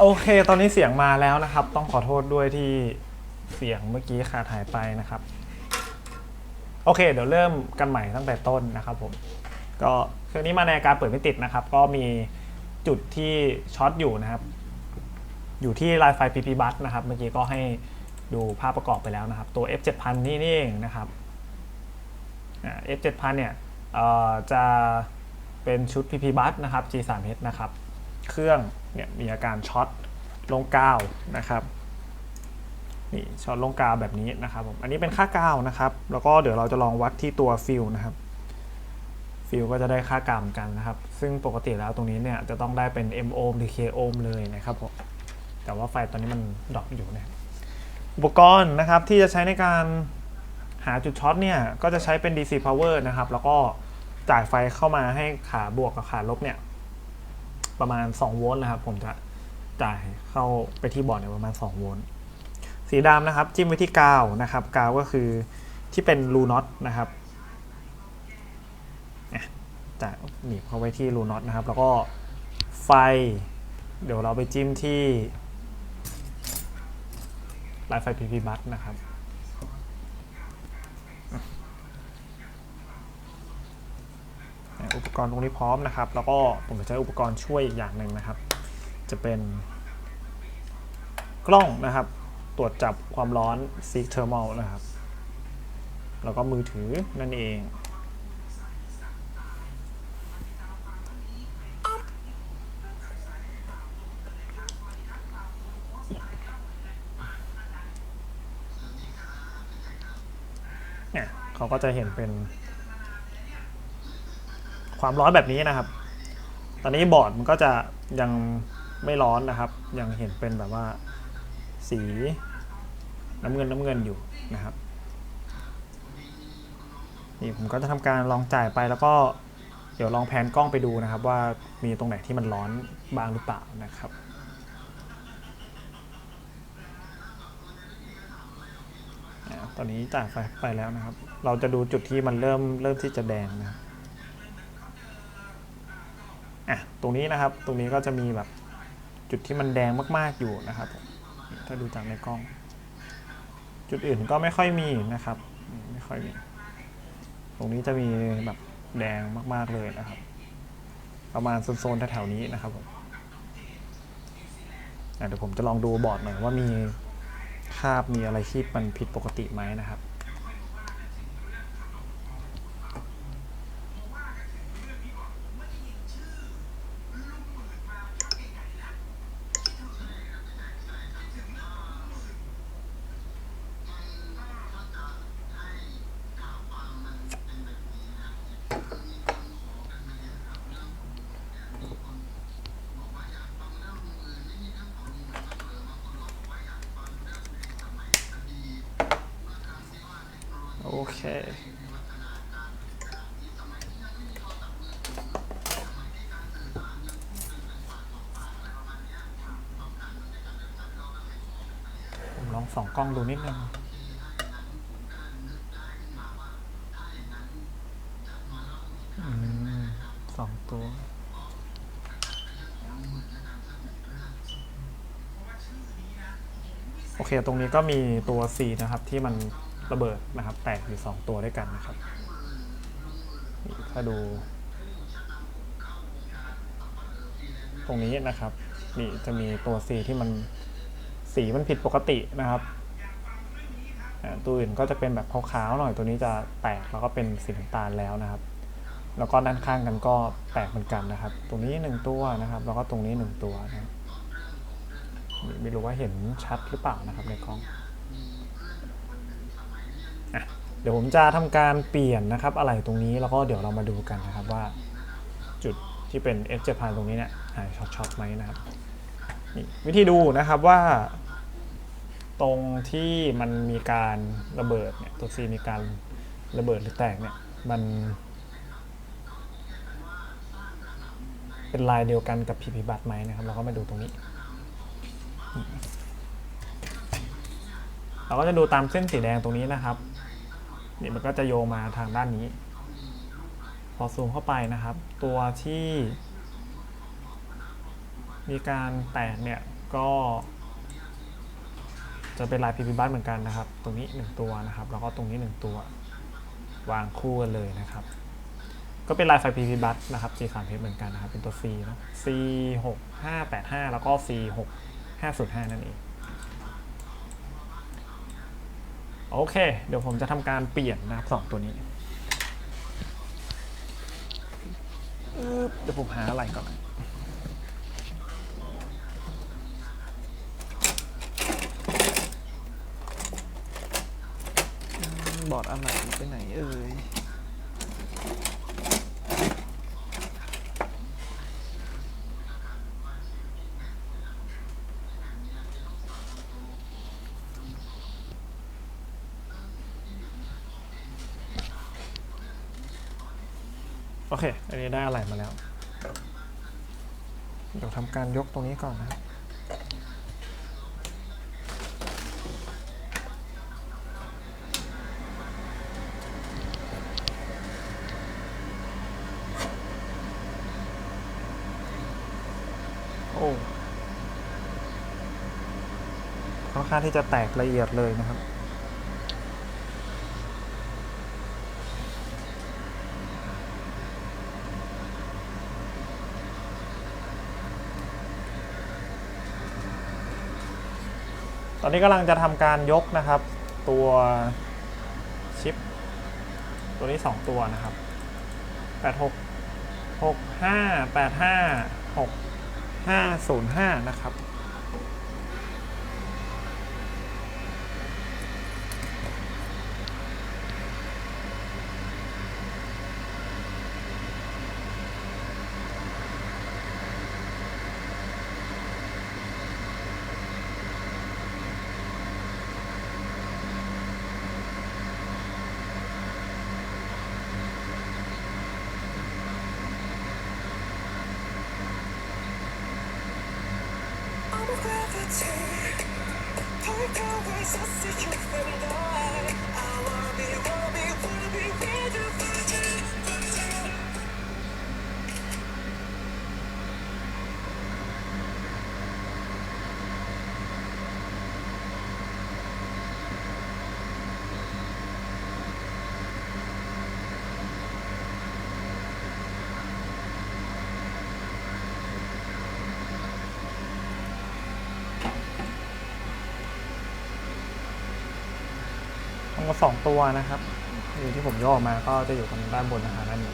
โอเคตอนนี้เสียงมาแล้วนะครับต้องขอโทษด้วยที่เสียงเมื่อกี้ขาดหายไปนะครับโอเคเดี๋ยวเริ่มกันใหม่ตั้งแต่ต้นนะครับผมก็เครื่องนี้มาในอาการเปิดไม่ติดนะครับก็มีจุดที่ช็อตอยู่นะครับอยู่ที่ลายไฟ PP Bus นะครับเมื่อกี้ก็ให้ดูภาพประกอบไปแล้วนะครับตัว F7000 นี่เองนะครับF7000 เนี่ยจะเป็นชุด PP Bus นะครับ G3H นะครับเครื่องเนี่ยมีอาการช็อตลงกาวนะครับนี่ช็อตลงกาวแบบนี้นะครับผมอันนี้เป็นค่ากาวนะครับแล้วก็เดี๋ยวเราจะลองวัดที่ตัวฟิลนะครับฟิลก็จะได้ค่ากาวเหมือนกันนะครับซึ่งปกติแล้วตรงนี้เนี่ยจะต้องได้เป็น M โอห์มหรือ K โอห์มเลยนะครับผมแต่ว่าไฟตอนนี้มันดรอปอยู่นะอุปกรณ์นะครับที่จะใช้ในการหาจุดช็อตเนี่ยก็จะใช้เป็น DC power นะครับแล้วก็จ่ายไฟเข้ามาให้ขาบวกกับขาลบเนี่ยประมาณ2โวลต์นะครับผมจะจ่ายเข้าไปที่บอร์ดเนี่ยประมาณ2โวลต์สีดำนะครับจิ้มไว้ที่กาวนะครับกาวก็คือที่เป็นรูน็อตนะครับจะหนีบเข้าไว้ที่รูน็อตนะครับแล้วก็ไฟเดี๋ยวเราไปจิ้มที่ลายไฟ PP Bus นะครับอุปกรณ์ตรงนี้พร้อมนะครับแล้วก็ผมจะใช้อุปกรณ์ช่วยอีกอย่างหนึ่งนะครับจะเป็นกล้องนะครับตรวจจับความร้อน Seek Thermal นะครับแล้วก็มือถือนั่นเองเนี่ยเขาก็จะเห็นเป็นความร้อนแบบนี้นะครับตอนนี้บอร์ดมันก็จะยังไม่ร้อนนะครับยังเห็นเป็นแบบว่าสีน้ำเงินอยู่นะครับนี่ผมก็จะทำการลองจ่ายไปแล้วก็เดี๋ยวลองแพนกล้องไปดูนะครับว่ามีตรงไหนที่มันร้อนบ้างหรือเปล่านะครับตอนนี้จ่ายไฟไปแล้วนะครับเราจะดูจุดที่มันเริ่มที่จะแดงนะครับตรงนี้นะครับตรงนี้ก็จะมีแบบจุดที่มันแดงมากๆอยู่นะครับถ้าดูจากในกล้องจุดอื่นก็ไม่ค่อยมีนะครับไม่ค่อยมีตรงนี้จะมีแบบแดงมากๆเลยนะครับประมาณโซนแถวๆนี้นะครับผมเดี๋ยวผมจะลองดูบอร์ดหน่อยว่ามีคราบมีอะไรที่มันผิดปกติไหมนะครับโอเคผมลองส่องกล้องดูนิดนึง2 ตัวโอเคตรงนี้ก็มีตัว C นะครับที่มันระเบิดนะครับแตกอยู่2 ตัวด้วยกันนะครับถ้าดูตรงนี้นะครับนี่จะมีตัว C ที่มันสีมันผิดปกตินะครับตัวอื่นก็จะเป็นแบบขาวๆหน่อยตัวนี้จะแตกแล้วก็เป็นสีน้ำตาลแล้วนะครับแล้วก็ด้านข้างกันก็แตกเหมือนกันนะครับตรงนี้1 ตัวนะครับแล้วก็ตรงนี้1 ตัวนะไม่รู้ว่าเห็นชัดหรือเปล่านะครับในกล้องเดี๋ยวผมจะทำการเปลี่ยนนะครับอะไรตรงนี้แล้วก็เดี๋ยวเรามาดูกันนะครับว่าจุดที่เป็น F7,000 ตรงนี้เนี่ยหายช็อตไหมนะครับนี่วิธีดูนะครับว่าตรงที่มันมีการระเบิดเนี่ยตัว C มีการระเบิดหรือแตกเนี่ยมันเป็นลายเดียวกันกับ PP Bus ไหมนะครับเราก็มาดูตรงนี้เราก็จะดูตามเส้นสีแดงตรงนี้นะครับนี่มันก็จะโยงมาทางด้านนี้พอซูมเข้าไปนะครับตัวที่มีการแตกเนี่ย ก็จะเป็นลาย PP Bus เหมือนกันนะครับตรงนี้1ตัวนะครับแล้วก็ตรงนี้1ตัววางคู่กันเลยนะครับก็เป็นลายไฟ PP Bus นะครับ G3H เหมือนกันนะครับเป็นตัว C เนาะ C6585 แล้วก็ C6505 นั่นเองโอเคเดี๋ยวผมจะทำการเปลี่ยนนะครับ2ตัวนี้เดี๋ยวผมหาอะไรก่อนบอร์ดอะไรไปไหนเอ่ยโอเคอันนี้ได้อะไรมาแล้วเดี๋ยวทำการยกตรงนี้ก่อนนะครับโอ้ค่อนข้างที่จะแตกละเอียดเลยนะครับตอนนี้กำลังจะทำการยกนะครับตัวชิปตัวนี้2ตัวนะครับ8665856505นะครับทั้งหมด2ตัวนะครับที่ผมย่อมาก็จะอยู่ตรงด้านบนนะครับด้านนี้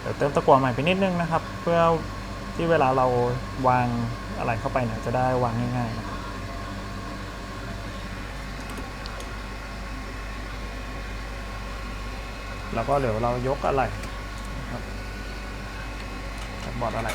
เดี๋ยวเติมตะกั่วใหม่ไปนิดนึงนะครับเพื่อที่เวลาเราวางอะไรเข้าไปเนี่ยจะได้วางง่ายๆนะครับแล้วก็เดี๋ยวเรายกอะไรนะครับบอร์ดอะไร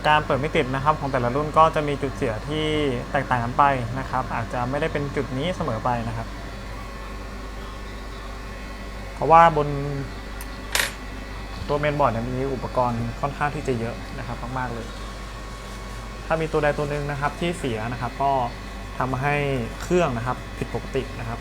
การเปิดไม่ติดนะครับของแต่ละรุ่นก็จะมีจุดเสียที่แตกต่างกันไปนะครับ อาจจะไม่ได้เป็นจุดนี้เสมอไปนะครับ เพราะว่าบนตัวเมนบอร์ดมีอุปกรณ์ค่อนข้างที่จะเยอะนะครับมากๆเลย ถ้ามีตัวใดตัวหนึ่งนะครับที่เสียนะครับก็ทำให้เครื่องนะครับผิดปกตินะครับ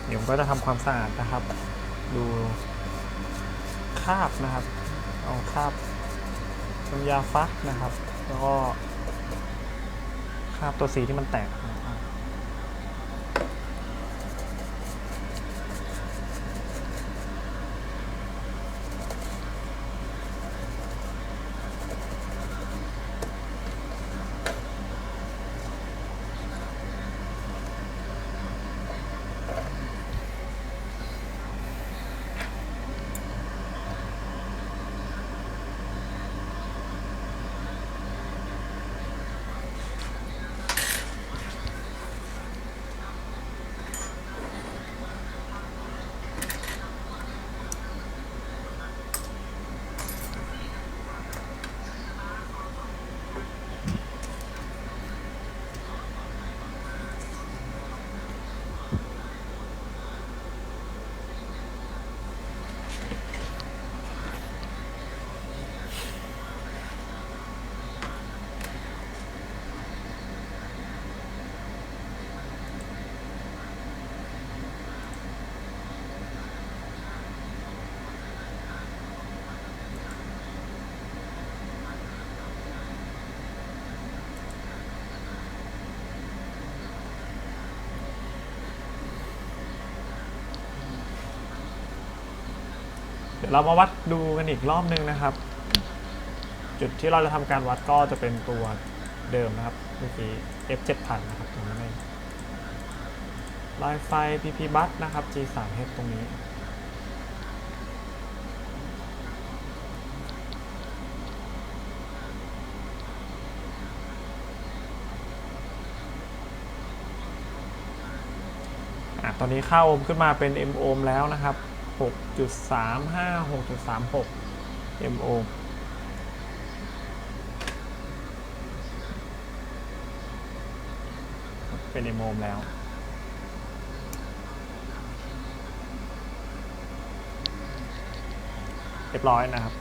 เดี๋ยวผมก็จะทำความสะอาดนะครับดูคราบนะครับเอาคราบน้ำยาฟักนะครับแล้วก็คราบตัวสีที่มันแตกนะครับเดี๋ยวเรามาวัดดูกันอีกรอบนึงนะครับจุดที่เราจะทำการวัดก็จะเป็นตัวเดิมนะครับเมื่อกี้ F7000 นะครับตรงนี้เองลายไฟ PP Bus นะครับ G3H ตรงนี้ตอนนี้ค่าโอห์มขึ้นมาเป็น M โอห์มแล้วนะครับ 6.35 6.36 M โอห์มเป็น M โอห์มแล้วเรียบร้อยนะครับ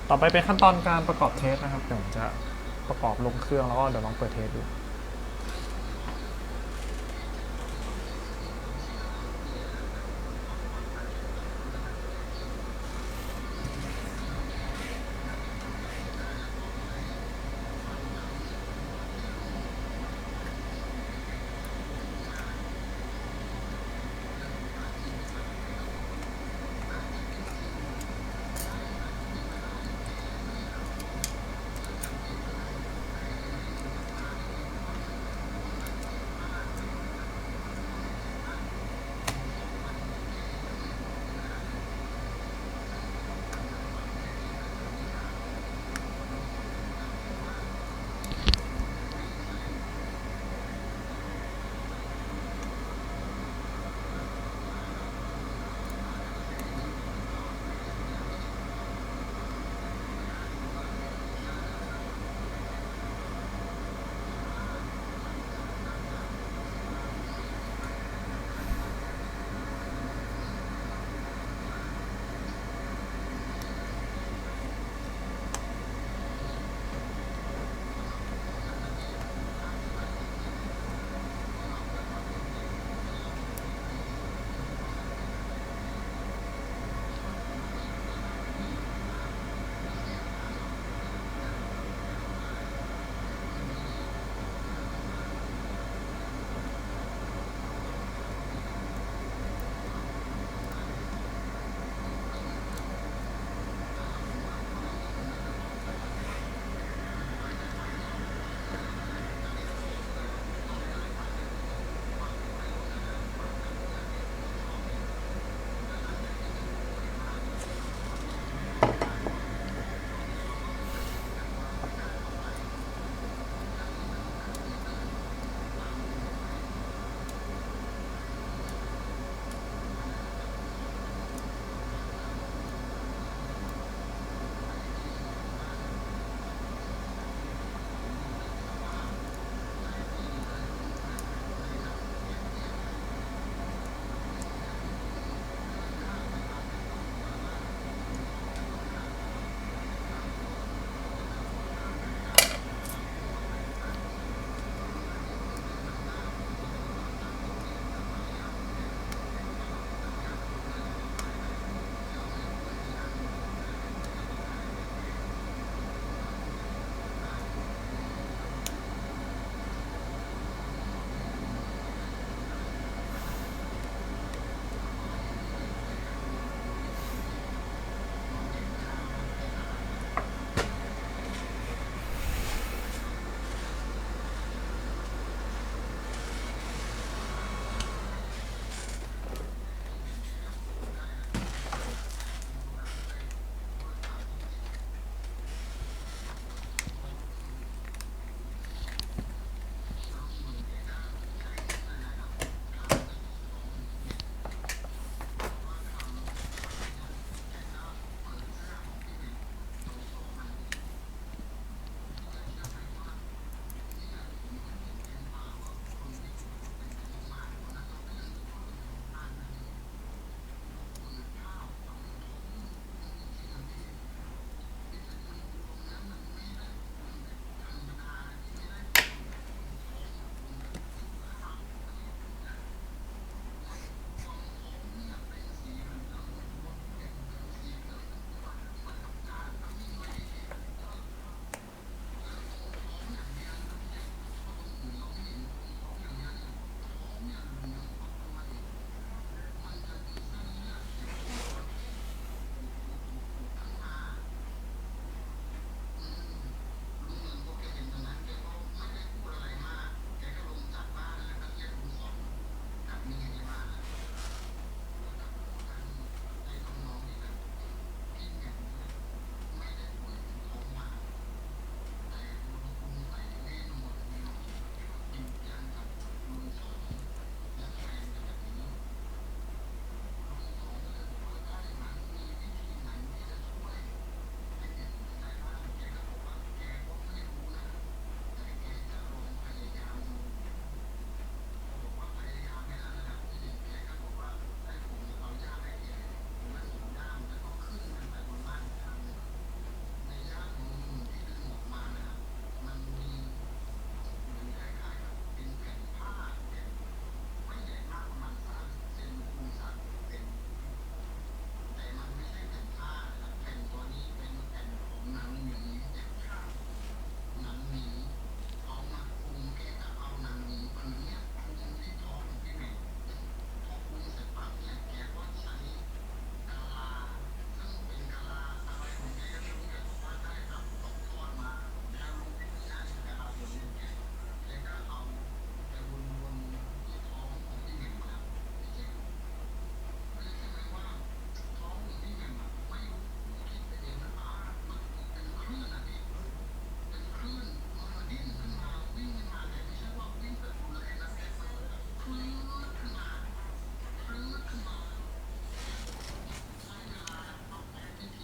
ต่อไปเป็นขั้นตอนการประกอบเทสนะครับเดี๋ยวผมจะประกอบลงเครื่องแล้วก็เดี๋ยวลองเปิดเทสดู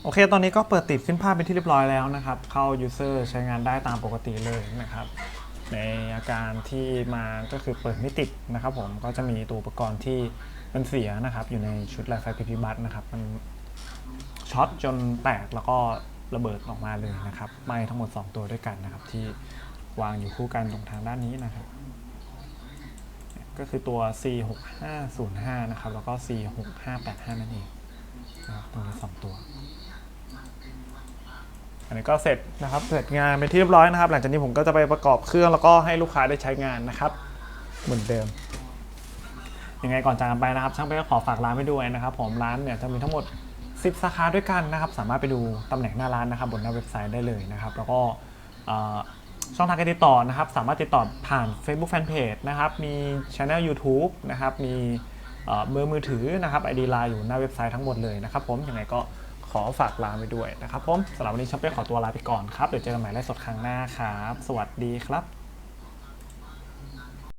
โอเคตอนนี้ก็เปิดติดขึ้นภาพเป็นที่เรียบร้อยแล้วนะครับเข้า user ใช้งานได้ตามปกติเลยนะครับในอาการที่มาก็คือเปิดไม่ติดนะครับผมก็จะมีตัวอุปกรณ์ที่มันเสียนะครับอยู่ในชุดไลฟ์ไฟ PP Bus นะครับมันช็อตจนแตกแล้วก็ระเบิดออกมาเลยนะครับไหม้ทั้งหมด2ตัวด้วยกันนะครับที่วางอยู่คู่กันตรงทางด้านนี้นะครับก็คือตัว C6505 นะครับแล้วก็ C6585 นั่นเองนะครับตรงนี้2ตัวอันนี้ก็เสร็จนะครับเสร็จงานเป็นที่เรียบร้อยนะครับหลังจากนี้ผมก็จะไปประกอบเครื่องแล้วก็ให้ลูกค้าได้ใช้งานนะครับเหมือนเดิมยังไงก่อนจากกันไปนะครับช่างเป้ก็ขอฝากร้านไว้ด้วยนะครับผมร้านเนี่ยจะมีทั้งหมด10 สาขาด้วยกันนะครับสามารถไปดูตำแหน่งหน้าร้านนะครับบนหน้าเว็บไซต์ได้เลยนะครับแล้วก็ช่องทางการติดต่อนะครับสามารถติดต่อผ่าน Facebook Fanpage นะครับมี Channel YouTube นะครับมีเบอร์มือถือนะครับ ID Line อยู่หน้าเว็บไซต์ทั้งหมดเลยนะครับผมยังไงก็ขอฝากลาไปด้วยนะครับผมสำหรับวันนี้ช่างเป้ขอตัวลาไปก่อนครับเดี๋ยวเจอกันใหม่ไลฟ์สดครั้งหน้าครับสวัสดีครับ